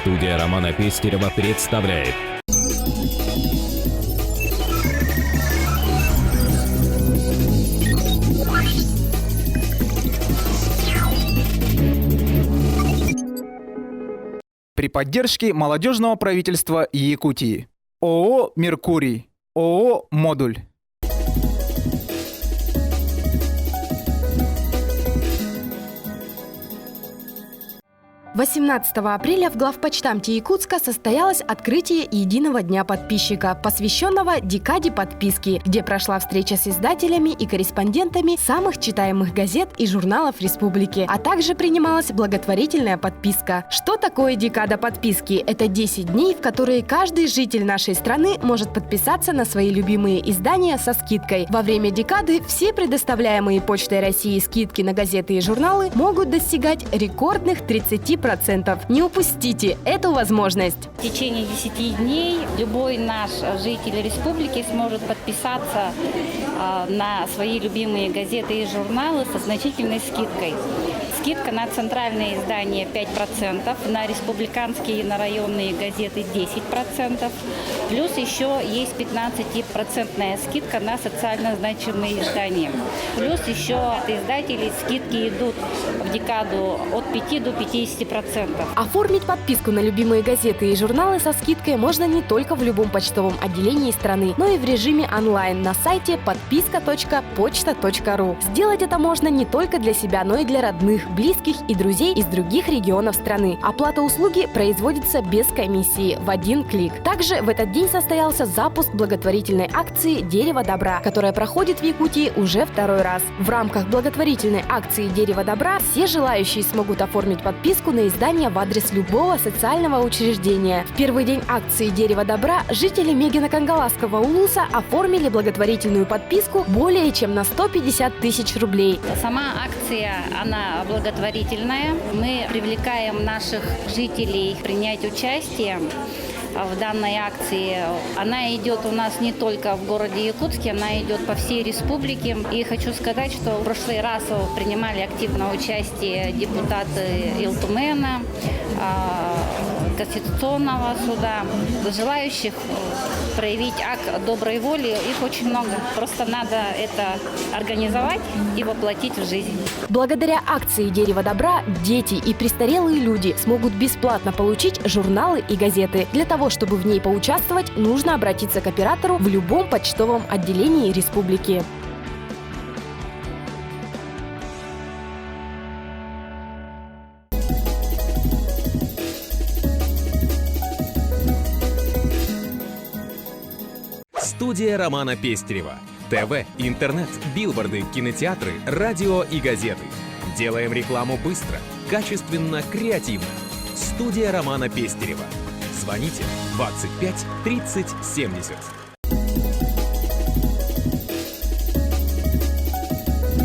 Студия Романа Пестерева представляет. При поддержке молодежного правительства Якутии. ООО «Меркурий», ООО «Модуль». 18 апреля в главпочтамте Якутска состоялось открытие Единого дня подписчика, посвященного декаде подписки, где прошла встреча с издателями и корреспондентами самых читаемых газет и журналов республики, а также принималась благотворительная подписка. Что такое декада подписки? Это 10 дней, в которые каждый житель нашей страны может подписаться на свои любимые издания со скидкой. Во время декады все предоставляемые Почтой России скидки на газеты и журналы могут достигать рекордных 30%. Не упустите эту возможность. В течение 10 дней любой наш житель республики сможет подписаться на свои любимые газеты и журналы со значительной скидкой. Скидка на центральные издания 5%, на республиканские и на районные газеты 10%, плюс еще есть 15% скидка на социально значимые издания. Плюс еще от издателей скидки идут в декаду от 5 до 50%. Оформить подписку на любимые газеты и журналы со скидкой можно не только в любом почтовом отделении страны, но и в режиме онлайн на сайте подписка.почта.ру. Сделать это можно не только для себя, но и для родных, близких и друзей из других регионов страны. Оплата услуги производится без комиссии в один клик. Также в этот день состоялся запуск благотворительной акции «Дерево добра», которая проходит в Якутии уже второй раз. В рамках благотворительной акции «Дерево добра» все желающие смогут оформить подписку на издание в адрес любого социального учреждения. В первый день акции «Дерево добра» жители Мегино-Кангаласского улуса оформили благотворительную подписку более чем на 150 тысяч рублей. Сама акция, она благотворительная. Мы привлекаем наших жителей принять участие в данной акции. Она идет у нас не только в городе Якутске, она идет по всей республике. И хочу сказать, что в прошлый раз принимали активное участие депутаты Илтумена, Конституционного суда. Желающих проявить акт доброй воли, их очень много. Просто надо это организовать и воплотить в жизнь. Благодаря акции «Дерево добра» дети и престарелые люди смогут бесплатно получить журналы и газеты. Для того, чтобы в ней поучаствовать, нужно обратиться к оператору в любом почтовом отделении республики. Студия Романа Пестерева. ТВ, интернет, билборды, кинотеатры, радио и газеты. Делаем рекламу быстро, качественно, креативно. Студия Романа Пестерева. Звоните 25 30 70.